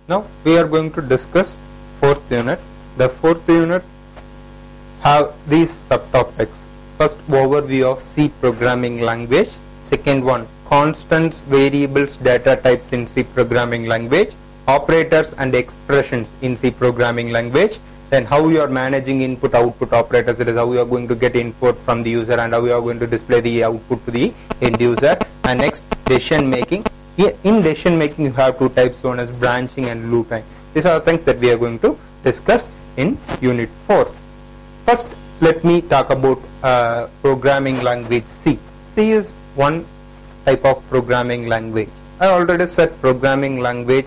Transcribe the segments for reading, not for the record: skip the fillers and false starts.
Now we are going to discuss fourth unit. The fourth unit have these subtopics. First, overview of C programming language. Second one, constants, variables, data types in C programming language. Operators and expressions in C programming language. Then how you are managing input output operators, that is how you are going to get input from the user and how you are going to display the output to the end user. And next, decision making. In decision making you have two types, one is branching and looping. These are things that we are going to discuss in Unit 4. First, let me talk about programming language C. C is one type of programming language. I already said programming language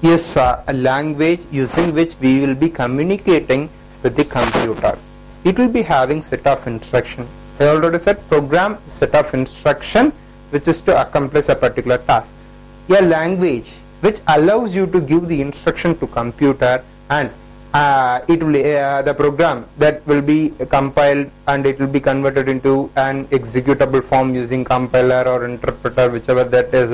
is a language using which we will be communicating with the computer. It will be having set of instruction. I already said program set of instruction which is to accomplish a particular task. A language which allows you to give the instruction to computer, and it will the program that will be compiled and it will be converted into an executable form using compiler or interpreter, whichever that is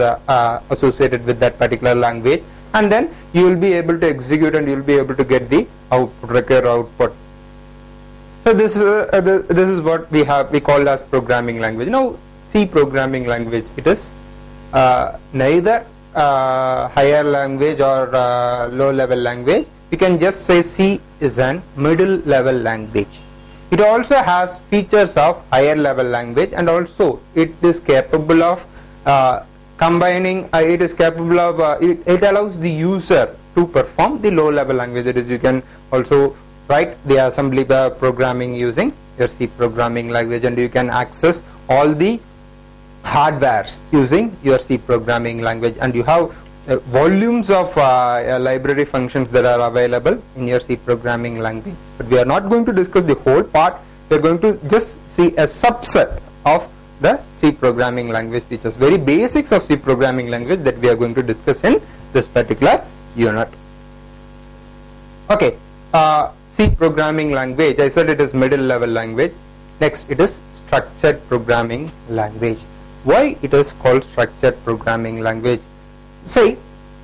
associated with that particular language, and then you will be able to execute and you will be able to get the output, required output. So this is what we call as programming language. Now C programming language, it is neither higher language or low level language. You can just say C is an middle level language. It also has features of higher level language, and also it is capable of combining, it is capable of, it allows the user to perform the low level language. That is, you can also write the assembly programming using your C programming language, and you can access all the hardwares using your C programming language, and you have volumes of library functions that are available in your C programming language. But we are not going to discuss the whole part. We are going to just see a subset of the C programming language features, very basics of C programming language that we are going to discuss in this particular unit. Okay, C programming language, I said it is middle level language. Next, it is structured programming language. Why it is called structured programming language? Say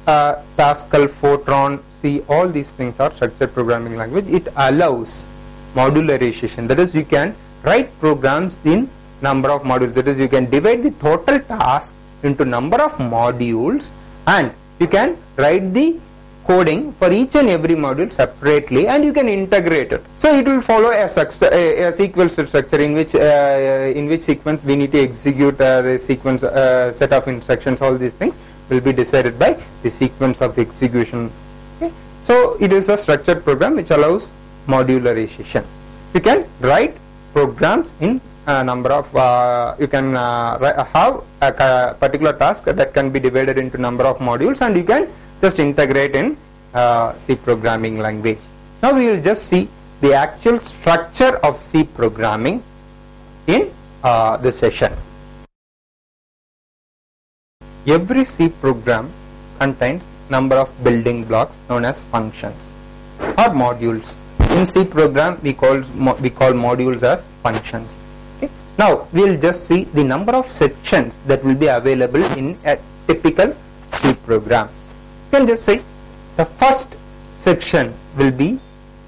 Pascal, Fortran, C, all these things are structured programming language. It allows modularization, that is, you can write programs in number of modules. That is, you can divide the total task into number of modules, and you can write the coding for each and every module separately, and you can integrate it. So it will follow a sequence structure in which sequence we need to execute a sequence set of instructions. All these things will be decided by the sequence of execution. Okay? So it is a structured program which allows modularization. You can write programs in a number of you can have a particular task that can be divided into number of modules, and you can just integrate in C programming language. Now we will just see the actual structure of C programming in this session. Every C program contains number of building blocks known as functions or modules. In C program we call modules as functions. Okay? Now we will just see the number of sections that will be available in a typical C program. You can just say the first section will be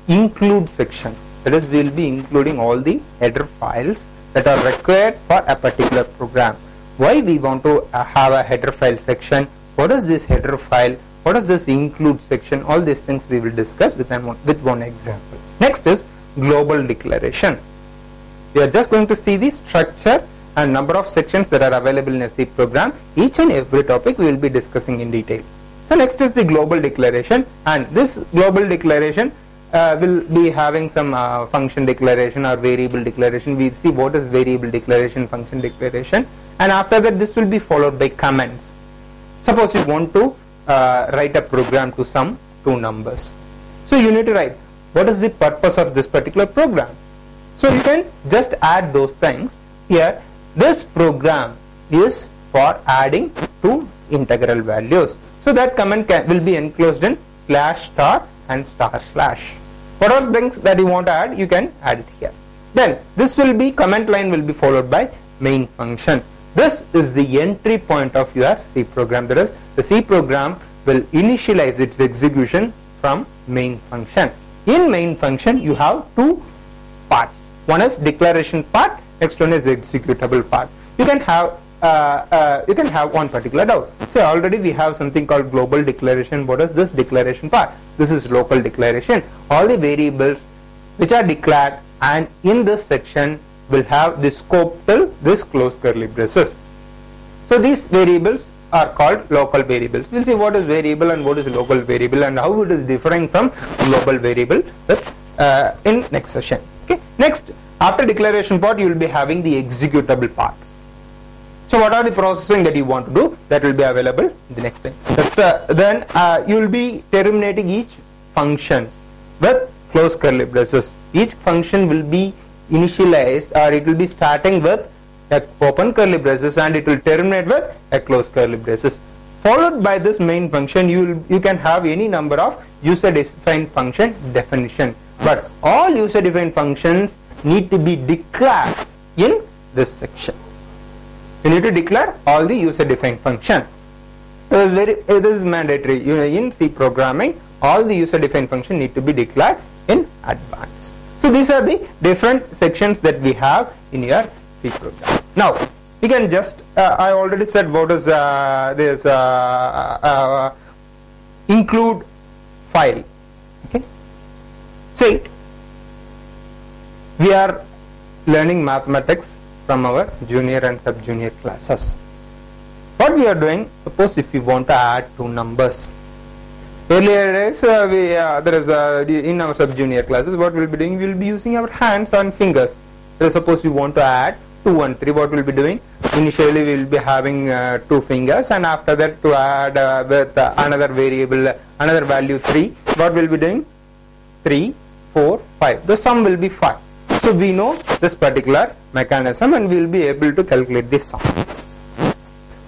include section. That is, we will be including all the header files that are required for a particular program. Why we want to have a header file section? What is this header file? What is this include section? All these things we will discuss with one example. Next is global declaration. We are just going to see the structure and number of sections that are available in a C program. Each and every topic we will be discussing in detail. So next is the global declaration, and this global declaration will be having some function declaration or variable declaration. We see what is variable declaration, function declaration, and after that this will be followed by comments. Suppose you want to write a program to sum two numbers. So you need to write what is the purpose of this particular program. So you can just add those things here. This program is for adding two integral values. So that comment will be enclosed in / star and / slash. What are things that you want to add, you can add it here. Then this will be, comment line will be followed by main function. This is the entry point of your C program. That is, the C program will initialize its execution from main function. In main function you have two parts. One is declaration part, next one is executable part. You can have one particular doubt. Say already we have something called global declaration. What is this declaration part? This is local declaration. All the variables which are declared and in this section will have the scope till this close curly braces. So these variables are called local variables. We'll see what is variable and what is local variable and how it is different from global variable in next session. Okay. Next, after declaration part, you will be having the executable part. So what are the processing that you want to do? That will be available in the next thing. Then you will be terminating each function with close curly braces. Each function will be initialized, or it will be starting with a open curly braces and it will terminate with a close curly braces. Followed by this main function, you can have any number of user defined function definition. But all user defined functions need to be declared in this section. You need to declare all the user defined function. This is mandatory. In C programming, all the user defined function need to be declared in advance. So these are the different sections that we have in your C program. Now we can just I already said what is this include file. Okay. See, we are learning mathematics from our junior and sub-junior classes. What we are doing, suppose if we want to add two numbers. Earlier days, in our sub-junior classes, what we will be doing, we will be using our hands and fingers. Suppose we want to add 2 and 3, what we will be doing? Initially we will be having 2 fingers, and after that to add with another variable, another value 3, what we will be doing? 3, 4, 5. The sum will be 5. So we know this particular mechanism and we will be able to calculate this sum.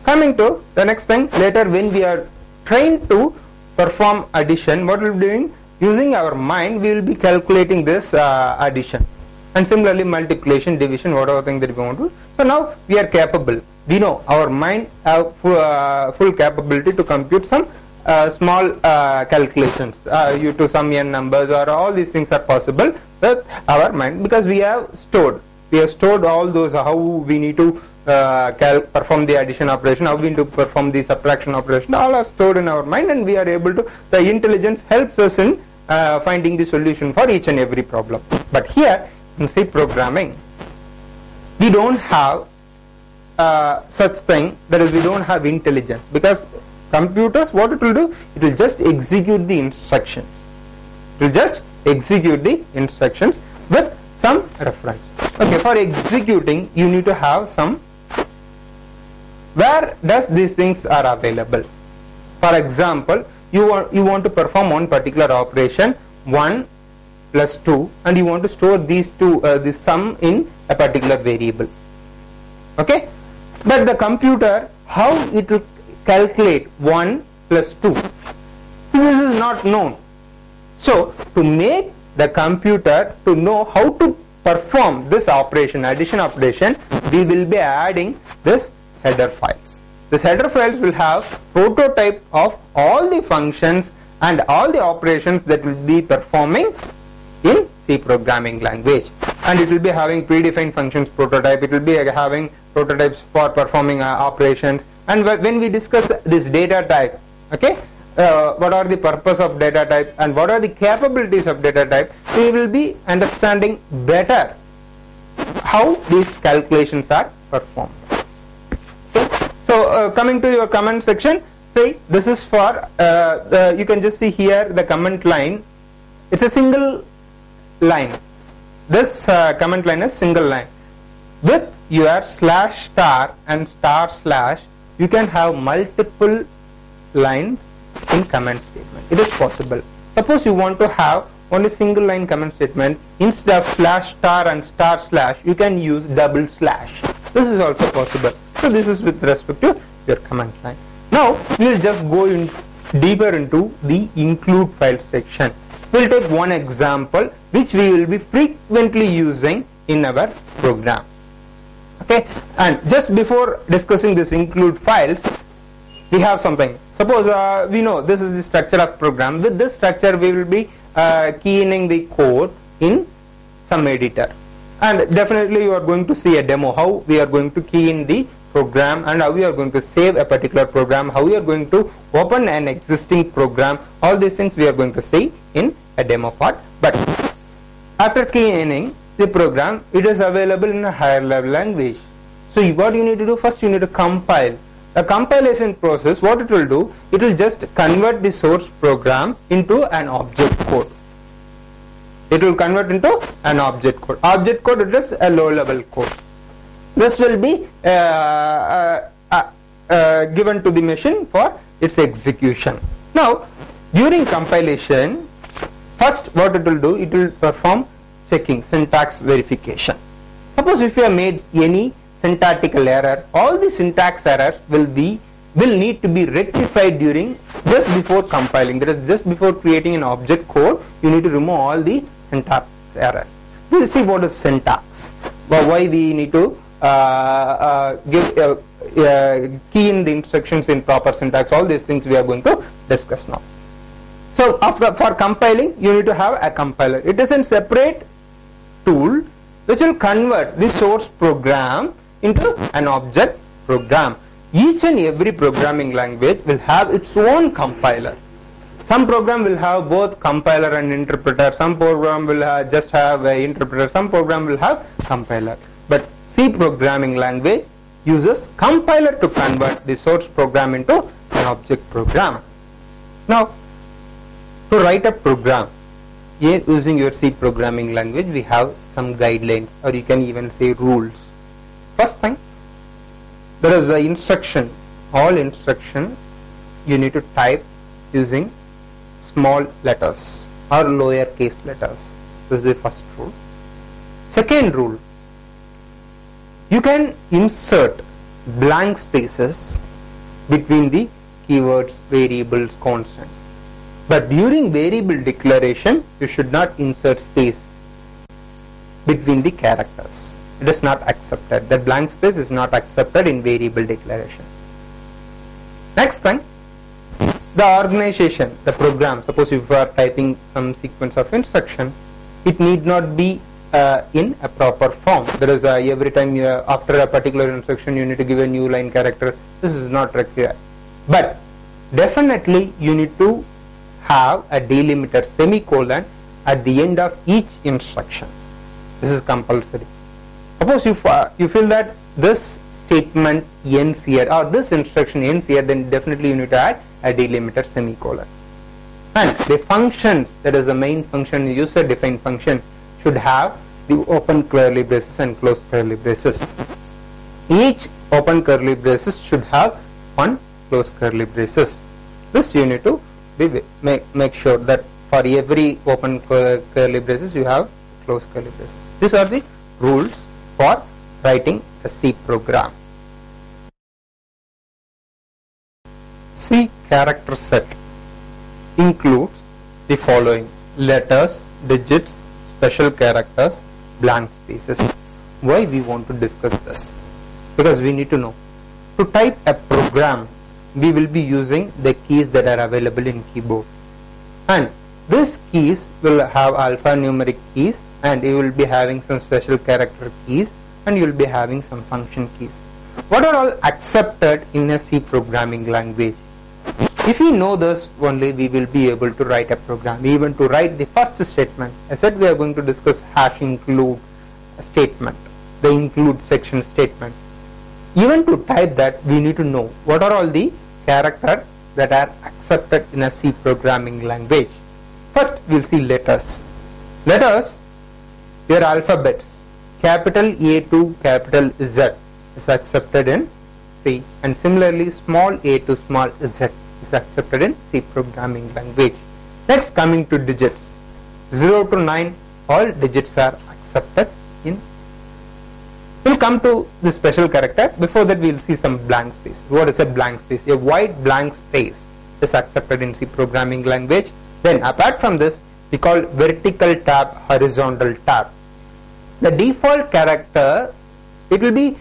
Coming to the next thing, later when we are trained to perform addition, what we will be doing? Using our mind, we will be calculating this addition. And similarly multiplication, division, whatever thing that we want to do. So now we are capable. We know our mind have full capability to compute some small calculations to some n numbers, or all these things are possible with our mind, because we have stored all those, how we need to perform the addition operation, how we need to perform the subtraction operation, all are stored in our mind, and we are able to, the intelligence helps us in finding the solution for each and every problem. But here in C programming, we don't have such thing, that is, we don't have intelligence, because computers, what it will do, it will just execute the instructions. It will just execute the instructions with some reference. Okay, for executing you need to have some, where does these things are available. For example, you want to perform one particular operation, 1 plus 2, and you want to store these two, this sum in a particular variable. Okay, but the computer, how it will calculate 1 plus 2, this is not known. So to make the computer to know how to perform this operation, addition operation, we will be adding this header files. This header files will have prototype of all the functions and all the operations that will be performing in C programming language, and it will be having predefined functions prototype, it will be having prototypes for performing operations. And when we discuss this data type, okay, what are the purpose of data type and what are the capabilities of data type, we will be understanding better how these calculations are performed. Okay. So coming to your comment section, see, this is for you can just see here the comment line. It's a single line. This comment line is single line. With your slash star and star slash, you can have multiple lines in comment statement. It is possible. Suppose you want to have only single line comment statement, instead of slash star and star slash, you can use double slash. This is also possible. So this is with respect to your comment line. Now we will just go in deeper into the include file section. We will take one example which we will be frequently using in our program. Okay, and just before discussing this include files, we have something. Suppose we know this is the structure of program. With this structure we will be keying the code in some editor, and definitely you are going to see a demo how we are going to key in the program and how we are going to save a particular program, how we are going to open an existing program. All these things we are going to see in a demo part. But after keying the program, it is available in a higher level language. So what you need to do, first you need to compile. The compilation process, what it will do, it will just convert the source program into an object code. It will convert into an object code. Object code, it is a low level code. This will be given to the machine for its execution. Now during compilation, first what it will do, it will perform checking, syntax verification. Suppose if you have made any syntactical error, all the syntax errors will need to be rectified during just before compiling. That is, just before creating an object code, you need to remove all the syntax error. We will see what is syntax, why we need to key in the instructions in proper syntax. All these things we are going to discuss now. So for compiling, you need to have a compiler. It is a separate tool which will convert the source program into an object program. Each and every programming language will have its own compiler. Some program will have both compiler and interpreter. Some program will just have an interpreter. Some program will have compiler. But C programming language uses compiler to convert the source program into an object program. Now, to write a program using your C programming language, we have some guidelines, or you can even say rules. First thing, there is the instruction. All instruction you need to type using small letters or lowercase letters. This is the first rule. Second rule, you can insert blank spaces between the keywords, variables, constants. But during variable declaration, you should not insert space between the characters. It is not accepted. That blank space is not accepted in variable declaration. Next thing, the organization, the program. Suppose if you are typing some sequence of instruction, it need not be in a proper form. There is every time after a particular instruction you need to give a new line character. This is not required. But definitely you need to have a delimiter semicolon at the end of each instruction. This is compulsory. Suppose you feel that this statement ends here or this instruction ends here, then definitely you need to add a delimiter semicolon. And the functions, that is the main function, user defined function, should have the open curly braces and close curly braces. Each open curly braces should have one close curly braces. This you need to make sure that for every open curly braces you have close curly braces. These are the rules for writing a C program. C character set includes the following: letters, digits, special characters, blank spaces. Why we want to discuss this? Because we need to know, to type a program we will be using the keys that are available in keyboard, and these keys will have alphanumeric keys, and you will be having some special character keys, and you will be having some function keys. What are all accepted in a C programming language? If we know this, only we will be able to write a program. Even to write the first statement, I said we are going to discuss #include statement, the include section statement. Even to type that, we need to know what are all the characters that are accepted in a C programming language. First we will see letters. Letters, their alphabets, capital A to capital Z is accepted in C, and similarly small a to small z is accepted in C programming language. Next, coming to digits, 0 to 9, all digits are accepted in. We'll come to the special character. Before that, we will see some blank space. What is a blank space? A white blank space is accepted in C programming language. Then apart from this, we call vertical tab, horizontal tab. The default character, it will be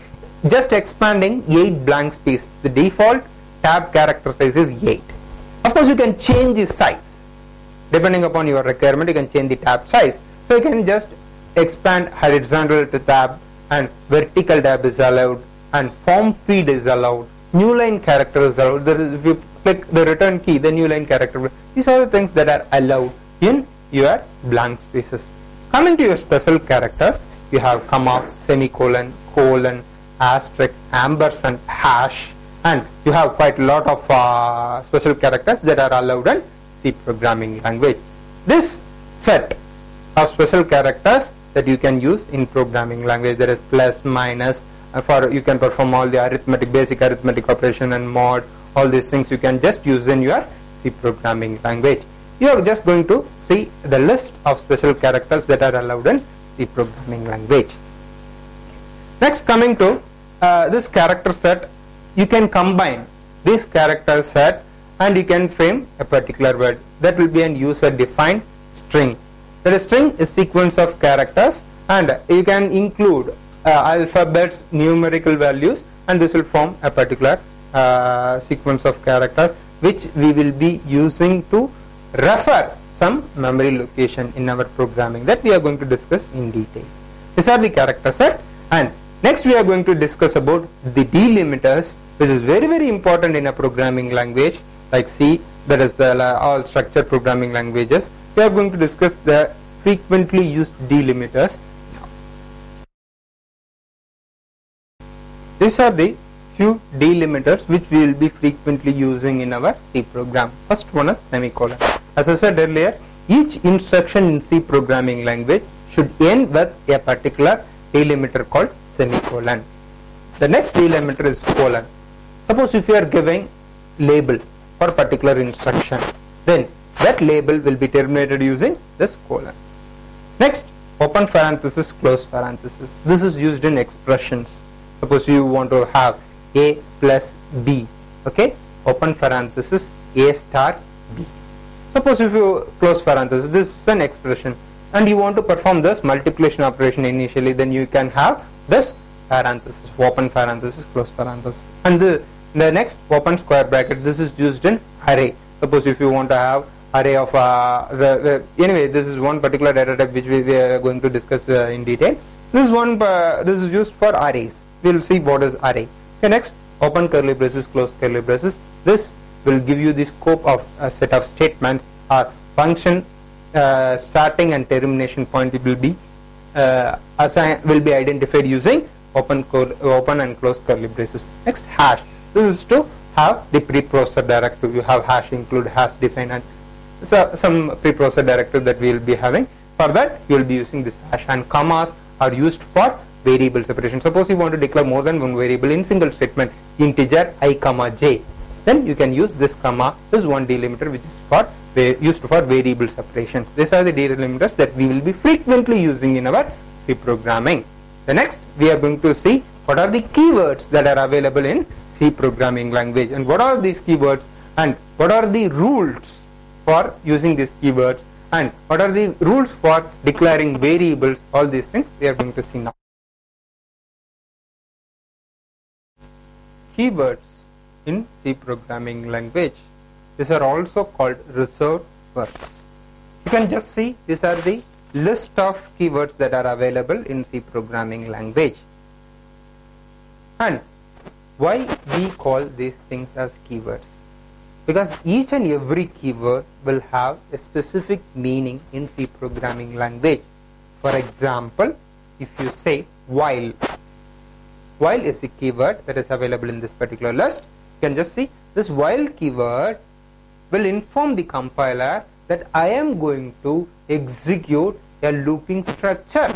just expanding 8 blank spaces. The default tab character size is 8. Of course, you can change the size depending upon your requirement. You can change the tab size. So you can just expand horizontal to tab, and vertical tab is allowed, and form feed is allowed, Newline character is allowed. If you click the return key, the Newline character, these are the things that are allowed in your blank spaces. Coming to your special characters, you have comma, semicolon, colon, asterisk, ampersand, hash, and you have quite a lot of special characters that are allowed in C programming language. This set of special characters that you can use in programming language, there is plus, minus, for you can perform all the basic arithmetic operation, and mod, all these things you can just use in your C programming language. You are just going to see the list of special characters that are allowed in C programming language. Next, coming to this character set, you can combine this character set and you can frame a particular word. That will be an user defined string. The string is sequence of characters, and you can include alphabets, numerical values, and this will form a particular sequence of characters which we will be using to refer some memory location in our programming that we are going to discuss in detail. These are the character set, and next we are going to discuss about the delimiters, which is very, very important in a programming language like C, that is all structured programming languages. We are going to discuss the frequently used delimiters. These are the few delimiters which we will be frequently using in our C program. First one is semicolon. As I said earlier, each instruction in C programming language should end with a particular delimiter called semicolon. The next delimiter is colon. Suppose if you are giving label for a particular instruction, then that label will be terminated using this colon. Next, open parenthesis, close parenthesis. This is used in expressions. Suppose you want to have A plus B, okay, open parenthesis, A star B. Suppose if you close parenthesis, this is an expression, and you want to perform this multiplication operation initially, then you can have this parenthesis, open parenthesis, close parenthesis. And the next, open square bracket, this is used in array. Suppose if you want to have array of anyway, this is one particular data type which we are going to discuss in detail. This is used for arrays. We will see what is array. Okay, next, open curly braces, close curly braces. This will give you the scope of a set of statements or function starting and termination point will be identified using open and close curly braces. Next, hash. This is to have the preprocessor directive. You have hash include, hash define, and some preprocessor directive that we will be having. For that, you will be using this hash. And commas are used for variable separation. Suppose you want to declare more than one variable in single statement, integer I comma j, then you can use this comma. This is one delimiter which is used for variable separations. These are the delimiters that we will be frequently using in our C programming. The next, we are going to see what are the keywords that are available in C programming language, and what are these keywords, and what are the rules for using these keywords, and what are the rules for declaring variables. All these things we are going to see now. Keywords in C programming language. These are also called reserved words. You can just see these are the list of keywords that are available in C programming language. And why we call these things as keywords? Because each and every keyword will have a specific meaning in C programming language. For example, if you say while is a keyword that is available in this particular list. You can just see this while keyword will inform the compiler that I am going to execute a looping structure,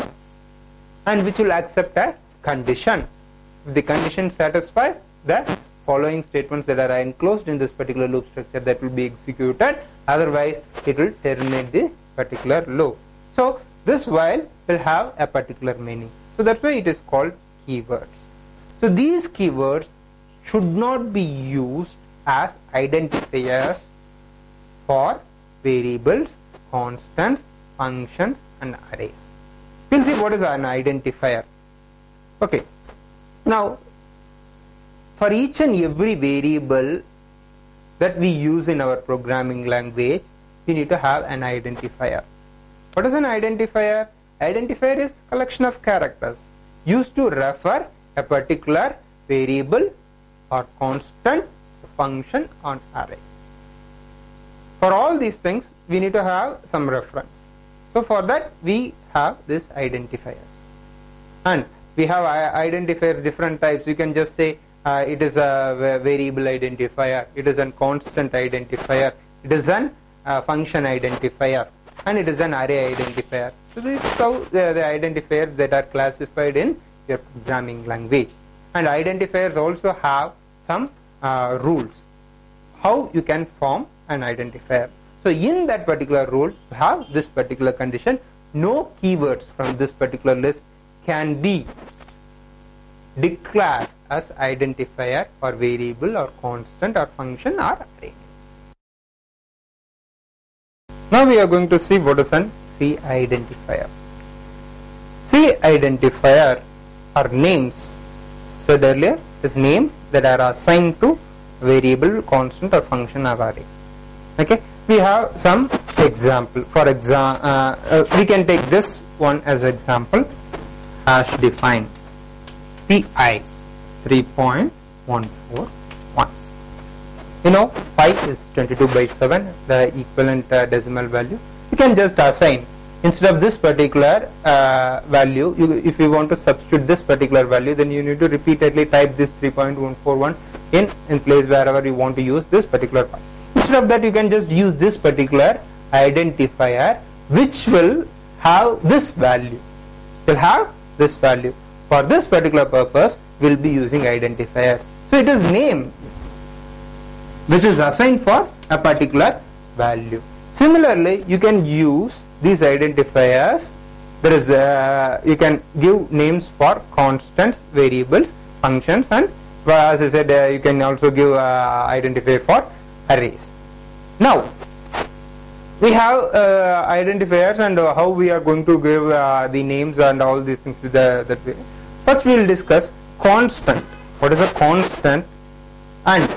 and which will accept a condition. If the condition satisfies, the following statements that are enclosed in this particular loop structure that will be executed, otherwise it will terminate the particular loop. So this while will have a particular meaning. So that's why it is called keywords. So these keywords should not be used as identifiers for variables, constants, functions, and arrays. We'll see what is an identifier. Okay. Now, for each and every variable that we use in our programming language, we need to have an identifier. What is an identifier? Identifier is collection of characters used to refer a particular variable or constant, function, or array. For all these things, we need to have some reference. So for that, we have these identifiers. And we have identifiers different types. You can just say it is a variable identifier, it is a constant identifier, it is a function identifier, and it is an array identifier. So this is how the identifiers that are classified in your programming language. And identifiers also have some rules how you can form an identifier. So in that particular rule, you have this particular condition: no keywords from this particular list can be declared as identifier or variable or constant or function or array. Now we are going to see what is an C identifier. C identifier are names, said earlier, is names that are assigned to variable, constant or function or array. Okay, we have some example. For example, we can take this one as example: hash define pi 3.141. You know, pi is 22/7, the equivalent decimal value. You can just assign, instead of this particular value, if you want to substitute this particular value, then you need to repeatedly type this 3.141 in place wherever you want to use this particular pi. Instead of that, you can just use this particular identifier, which will have this value. Will have this value. For this particular purpose, we will be using identifier. So it is name which is assigned for a particular value. Similarly, you can use these identifiers. There is you can give names for constants, variables, functions, and as I said, you can also give identifier for arrays. Now we have identifiers, and how we are going to give the names and all these things to that way. First we will discuss constant. What is a constant and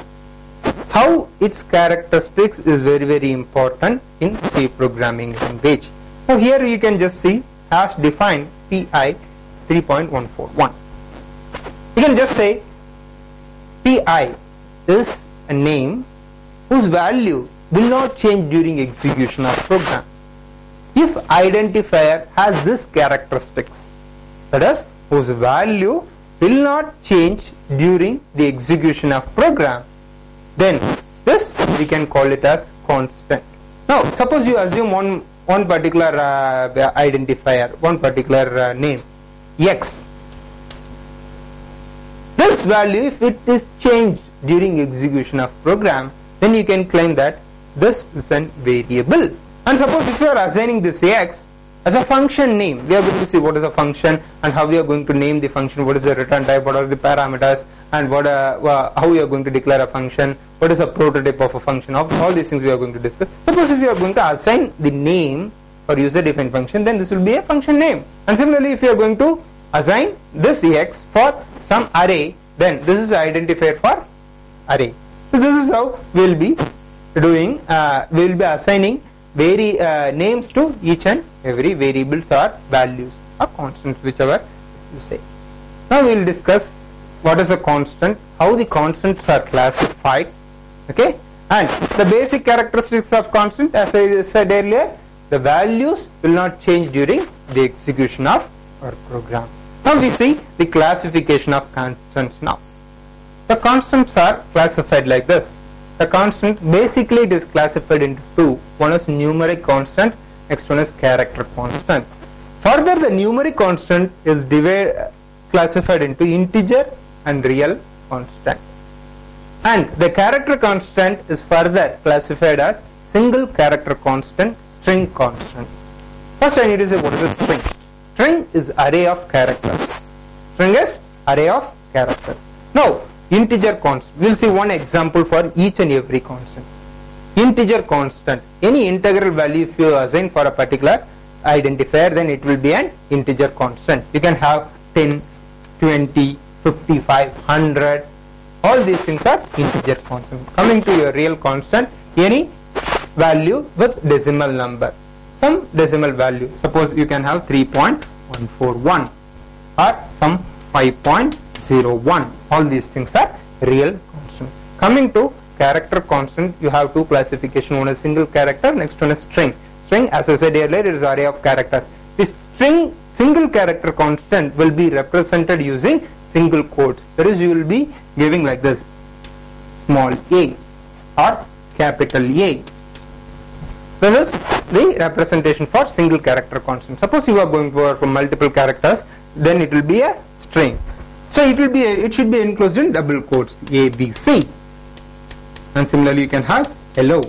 how its characteristics is very important in C programming language. So here you can just see hash define pi 3.141. You can just say pi is a name whose value will not change during execution of program. If identifier has this characteristics, that is, whose value will not change during the execution of program, then this we can call it as constant. Now suppose you assume one particular identifier, one particular name x. This value, if it is changed during execution of program, then you can claim that this is a variable. And suppose if you are assigning this x as a function name, we are going to see what is a function and how we are going to name the function, what is the return type, what are the parameters, and what how we are going to declare a function, what is a prototype of a function. Of all these things we are going to discuss. Suppose if you are going to assign the name for user defined function, then this will be a function name. And similarly, if you are going to assign this x for some array, then this is identifier for array. So this is how we will be doing, we will be assigning names to each and every variables or values or constants, whichever you say. Now we will discuss what is a constant, how the constants are classified, okay, and the basic characteristics of constant. As I said earlier, the values will not change during the execution of our program. Now we see the classification of constants. Now the constants are classified like this. The constant, basically it is classified into two. One is numeric constant, next one is character constant. Further, the numeric constant is classified into integer and real constant, and the character constant is further classified as single character constant, string constant. First I need to say what is a string. String is array of characters. String is array of characters. Now integer constant, we will see one example for each and every constant. Integer constant, any integral value if you assign for a particular identifier, then it will be an integer constant. You can have 10, 20, 55, 100, All these things are integer constant. Coming to your real constant, any value with decimal number, some decimal value. Suppose you can have 3.141 or some 5.01. All these things are real constant. Coming to character constant, you have two classification. One is single character, next one is string. String, as I said earlier, it is array of characters. This string single character constant will be represented using single quotes. That is, you will be giving like this, small a or capital A. This is the representation for single character constant. Suppose you are going for multiple characters, then it will be a string. So it should be enclosed in double quotes, A, B, C. And similarly, you can have hello.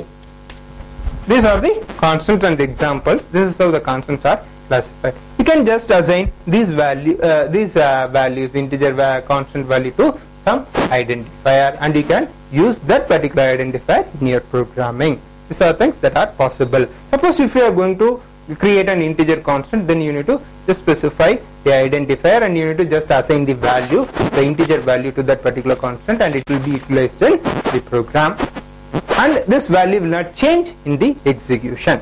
These are the constants and examples. This is how the constants are classified. You can just assign these values, integer constant value, to some identifier, and you can use that particular identifier in your programming. These are things that are possible. Suppose if you are going to create an integer constant, then you need to just specify the identifier and you need to just assign the value, the integer value, to that particular constant, and it will be utilized in the program, and this value will not change in the execution.